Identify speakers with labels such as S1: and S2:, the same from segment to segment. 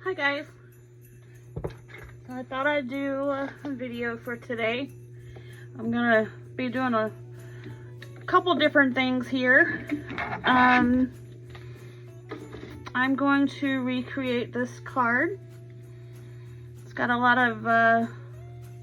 S1: Hi guys, so I thought I'd do a video for today. I'm gonna be doing a couple different things here. I'm going to recreate this card. It's got a lot of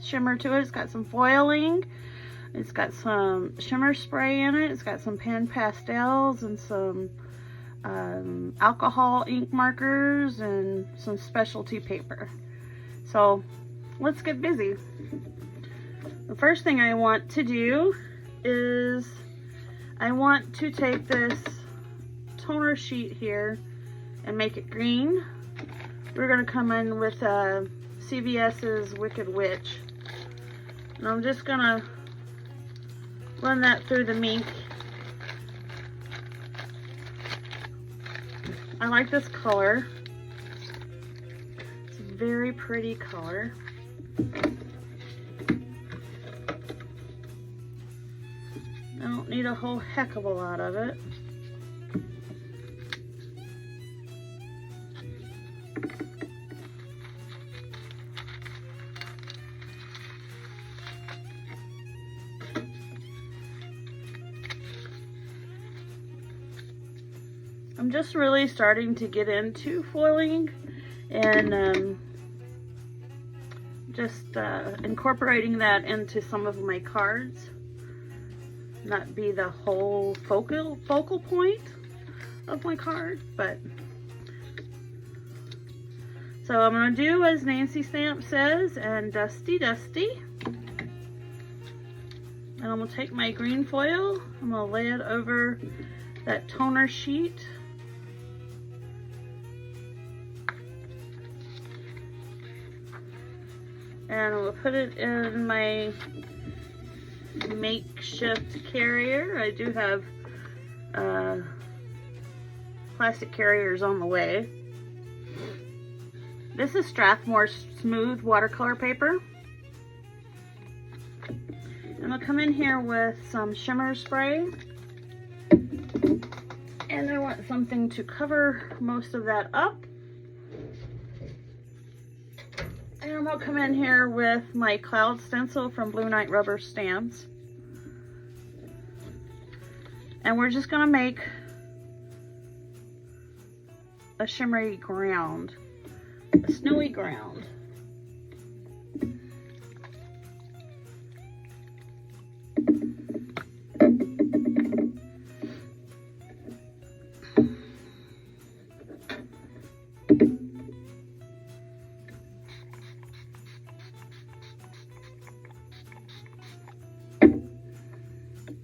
S1: shimmer to it. It's got some foiling, it's got some shimmer spray in it, it's got some Pan Pastels and some alcohol ink markers and some specialty paper. So let's get busy. The first thing I want to do is I want to take this toner sheet here and make it green. We're going to come in with CVS's Wicked Witch, and I'm just going to run that through the ink. I like this color. It's a very pretty color. I don't need a whole heck of a lot of it. I'm just really starting to get into foiling and just incorporating that into some of my cards. Not be the whole focal point of my card, but so I'm gonna do as Nancy Stamp says, and dusty dusty. And I'm gonna take my green foil, I'm gonna lay it over that toner sheet. And we'll put it in my makeshift carrier. I do have plastic carriers on the way. This is Strathmore Smooth watercolor paper. And I'll come in here with some shimmer spray. And I want something to cover most of that up. And I'm going to come in here with my cloud stencil from Blue Night Rubber Stamps. And we're just going to make a shimmery ground, a snowy ground.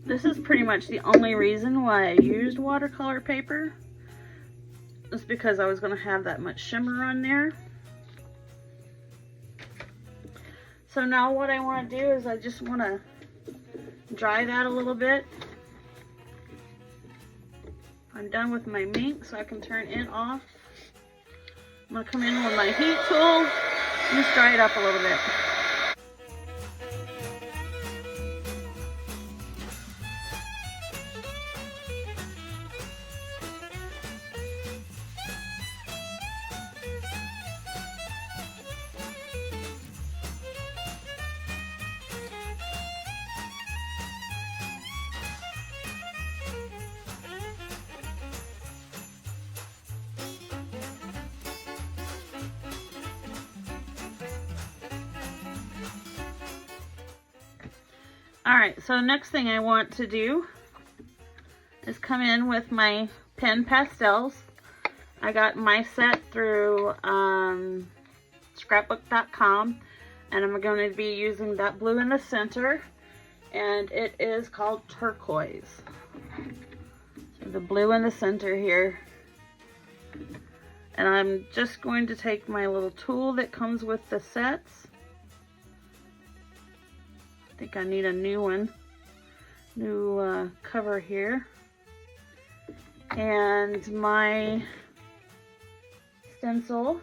S1: This is pretty much the only reason why I used watercolor paper. Is because I was going to have that much shimmer on there. So now what I want to do is I just want to dry that a little bit. I'm done with my ink, so I can turn it off. I'm going to come in with my heat tool and just dry it up a little bit. Alright, so next thing I want to do is come in with my Pan Pastels. I got my set through scrapbook.com, and I'm going to be using that blue in the center, and it is called Turquoise. So the blue in the center here. And I'm just going to take my little tool that comes with the sets. I think I need a new one, new cover here, and my stencil.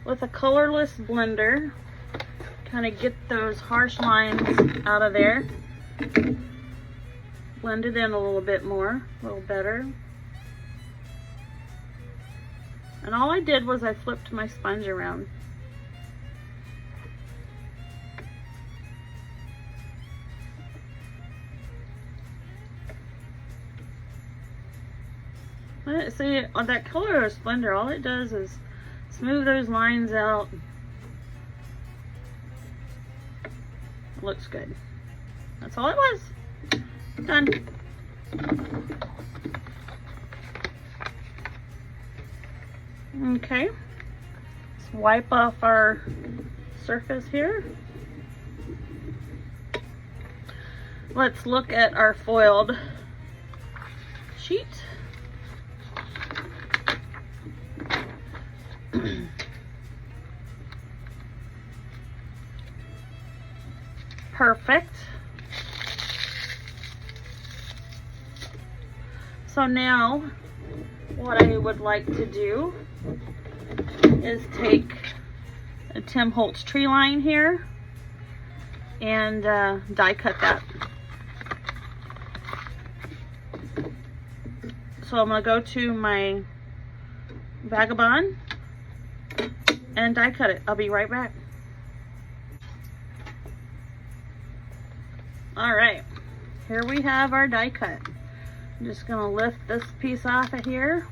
S1: with a colorless blender, kind of get those harsh lines out of there. Blend it in a little bit more, a little better. And all I did was I flipped my sponge around. See, on that colorless blender, all it does is smooth those lines out. It looks good. That's all it was. Done. Okay. Let's wipe off our surface here. Let's look at our foiled sheet. Perfect. So now what I would like to do is take a Tim Holtz tree line here and die cut that. So I'm going to go to my Vagabond and die cut it. I'll be right back. Alright, here we have our die cut. I'm just going to lift this piece off of here.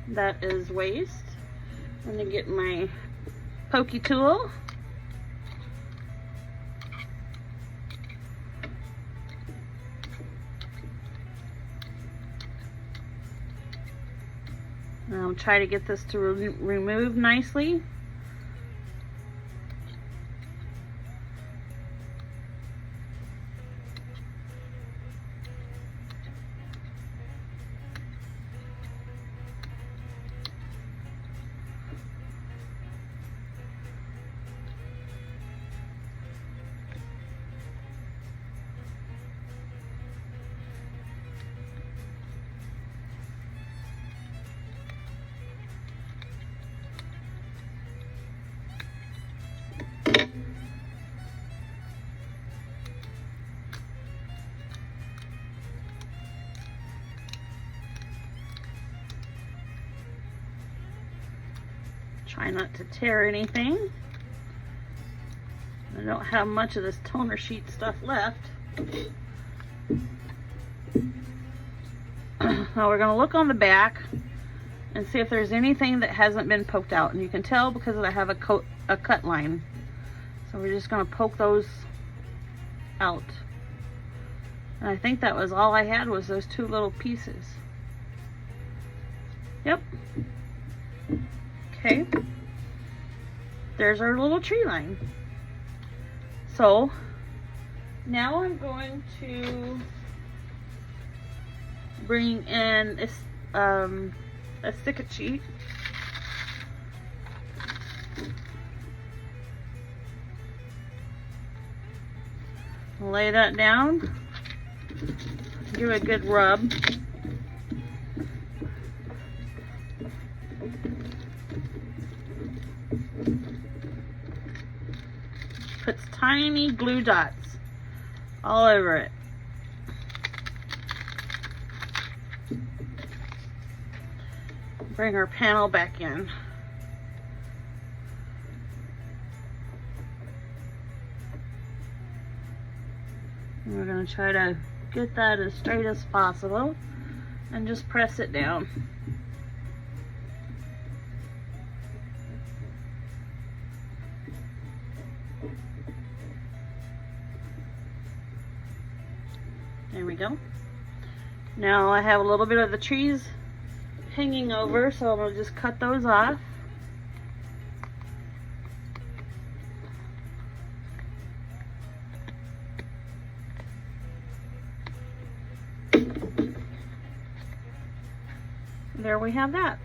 S1: That is waste. I'm going to get my pokey tool. I'll try to get this to remove nicely. Try not to tear anything. I don't have much of this toner sheet stuff left. Now we're going to look on the back and see if there's anything that hasn't been poked out. And you can tell because I have a cut line. So we're just going to poke those out. And I think that was all I had, was those two little pieces. Yep. Okay, there's our little tree line. So now I'm going to bring in a stick of sheet. Lay that down, give it a good rub. Puts tiny glue dots all over it. Bring our panel back in. And we're going to try to get that as straight as possible and just press it down. There we go. Now I have a little bit of the trees hanging over, so I'm going to just cut those off. There we have that.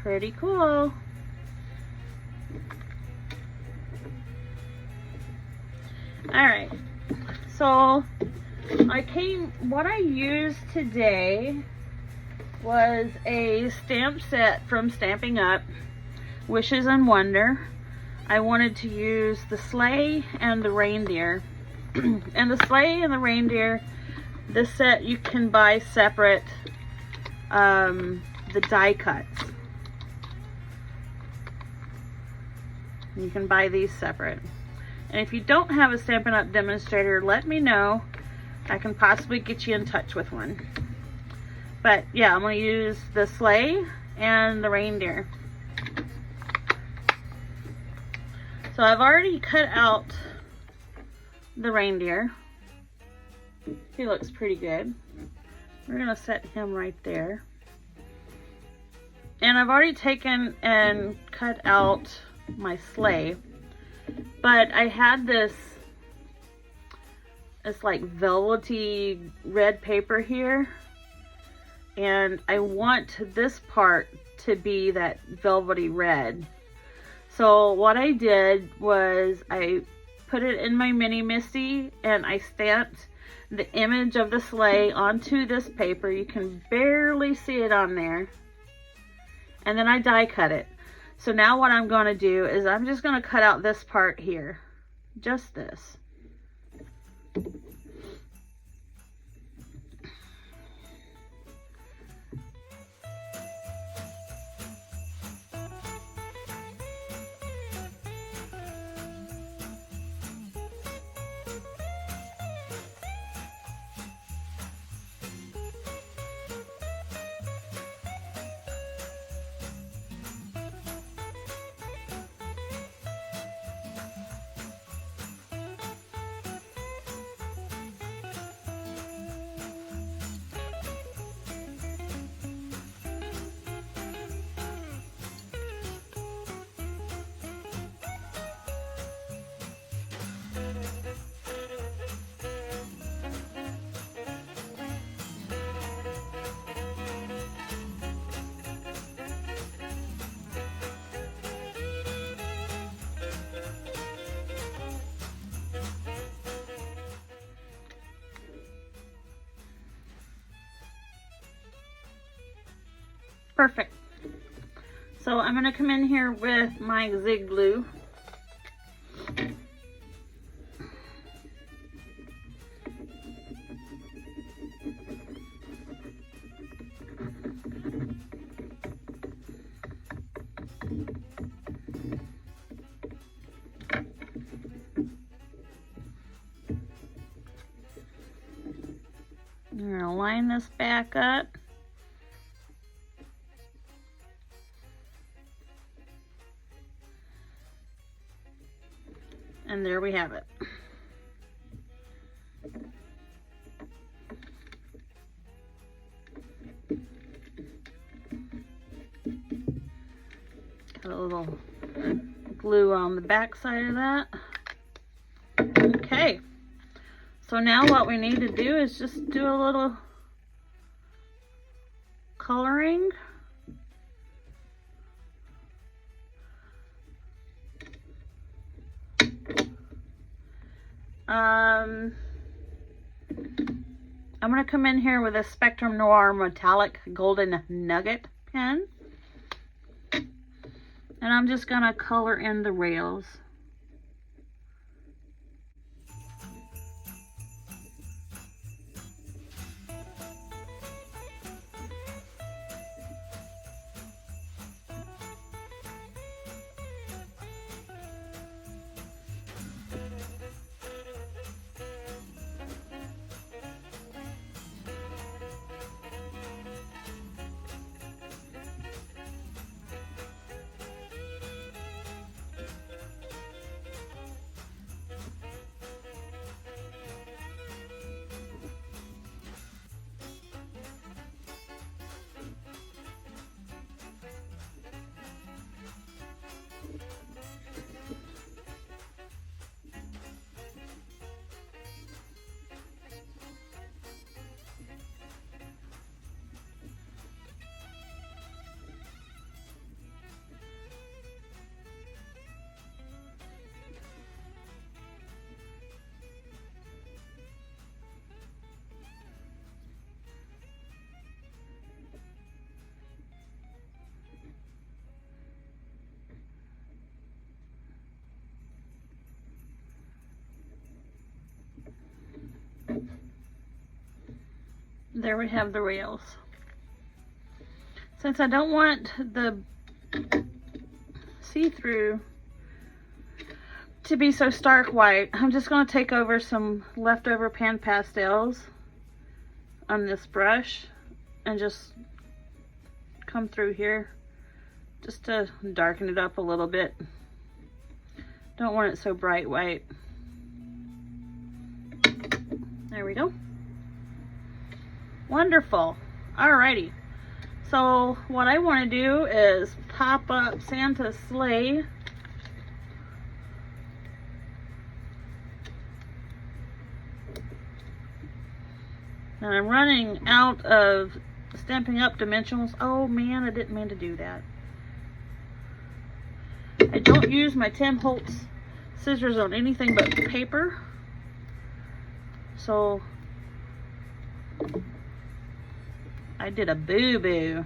S1: Pretty cool. Alright, So what I used today was a stamp set from Stamping Up, Wishes and Wonder. I wanted to use the sleigh and the reindeer. And the sleigh and the reindeer, this set you can buy separate, the die cuts. You can buy these separate. And if you don't have a Stampin' Up! Demonstrator, let me know. I can possibly get you in touch with one. But yeah, I'm going to use the sleigh and the reindeer. So I've already cut out the reindeer. He looks pretty good. We're going to set him right there. And I've already taken and cut out my sleigh. But I had this, it's like velvety red paper here. And I want this part to be that velvety red. So what I did was I put it in my mini MISTI and I stamped the image of the sleigh onto this paper. You can barely see it on there. And then I die cut it. So now what I'm going to do is I'm just going to cut out this part here. Just this. Perfect. So I'm going to come in here with my Zig glue. I'm going to line this back up. And there we have it. Got a little glue on the back side of that. Okay. So now what we need to do is just do a little coloring. I'm going to come in here with a Spectrum Noir Metallic Golden Nugget pen. And I'm just going to color in the rails. There we have the rails. Since I don't want the see-through to be so stark white, I'm just going to take over some leftover Pan Pastels on this brush and just come through here just to darken it up a little bit. Don't want it so bright white. There we go. Wonderful. Alrighty. So what I want to do is pop up Santa's sleigh. And I'm running out of Stampin' Up! Dimensionals. Oh man, I didn't mean to do that. I don't use my Tim Holtz scissors on anything but paper. So I did a boo-boo.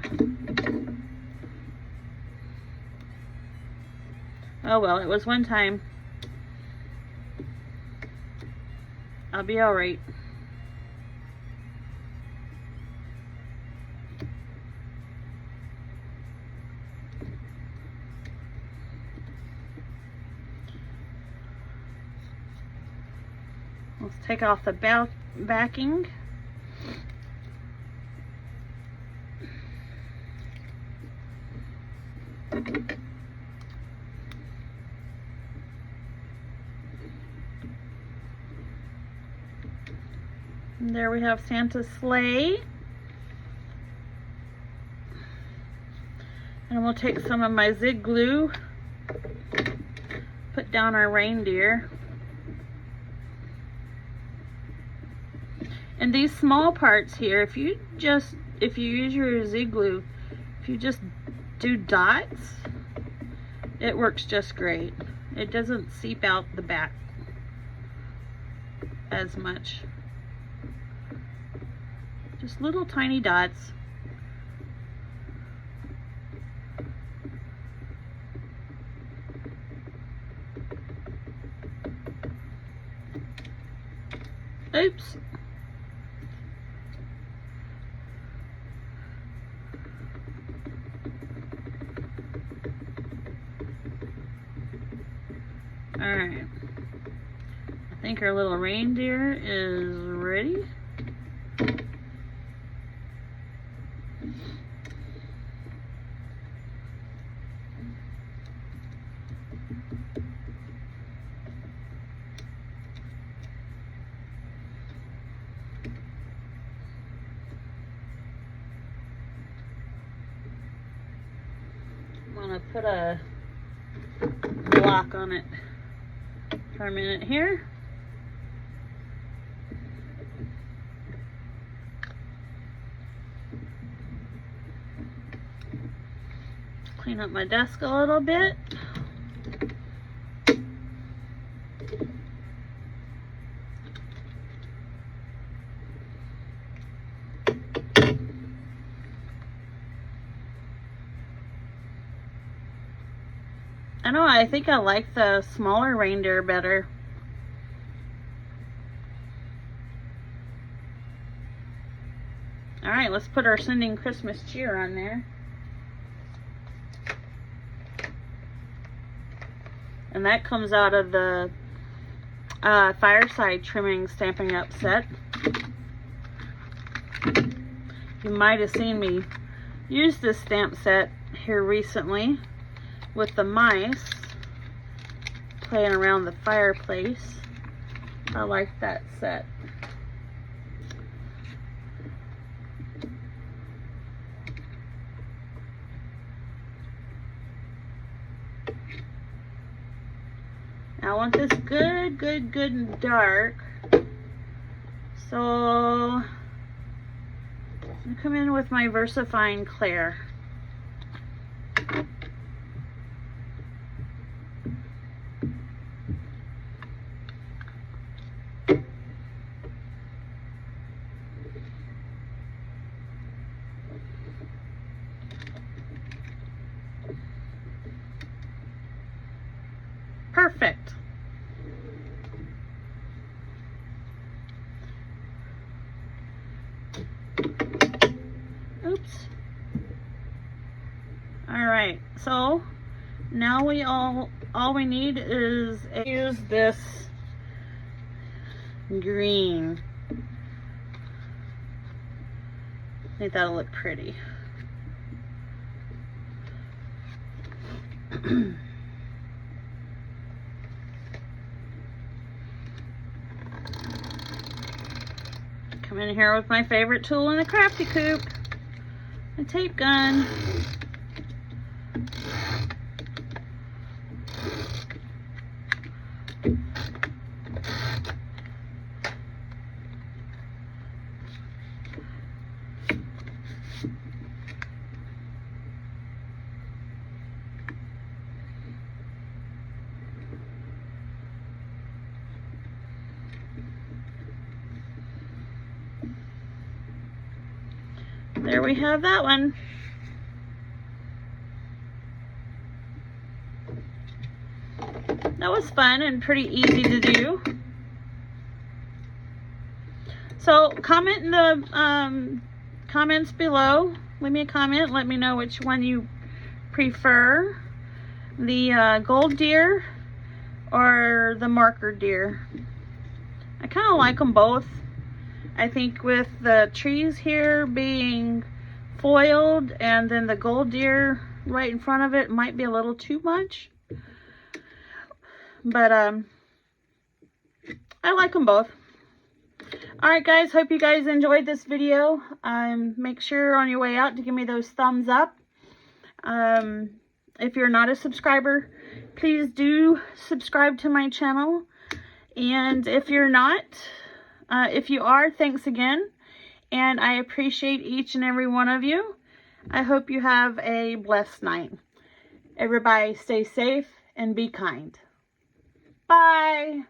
S1: Oh well, it was one time. I'll be alright. Let's take off the backing. And there we have Santa's sleigh. And we'll take some of my zig glue, put down our reindeer. And these small parts here, if you use your zig glue, if you just do dots, it works just great. It doesn't seep out the back as much. Just little tiny dots. Oops. Alright, I think our little reindeer is ready. I'm gonna put a block on it for a minute here. Clean up my desk a little bit. I know, I think I like the smaller reindeer better. Alright, let's put our Sending Christmas Cheer on there. And that comes out of the Fireside Trimming Stampin' Up! Set. You might have seen me use this stamp set here recently with the mice playing around the fireplace. I like that set. I want this good and dark. So I'm gonna come in with my VersaFine Clair. Perfect. All right, so now all we need is use this green. I think that'll look pretty. Come in here with my favorite tool in the crafty coop, a tape gun. There we have that one. That was fun and pretty easy to do. So comment in the comments below. Leave me a comment. Let me know which one you prefer. The gold deer or the marker deer. I kind of like them both. I think with the trees here being foiled and then the gold deer right in front of it might be a little too much. But I like them both. Alright guys, hope you guys enjoyed this video. Make sure on your way out to give me those thumbs up. If you're not a subscriber, please do subscribe to my channel. And if you're not, if you are, thanks again. And I appreciate each and every one of you. I hope you have a blessed night. Everybody stay safe and be kind. Bye.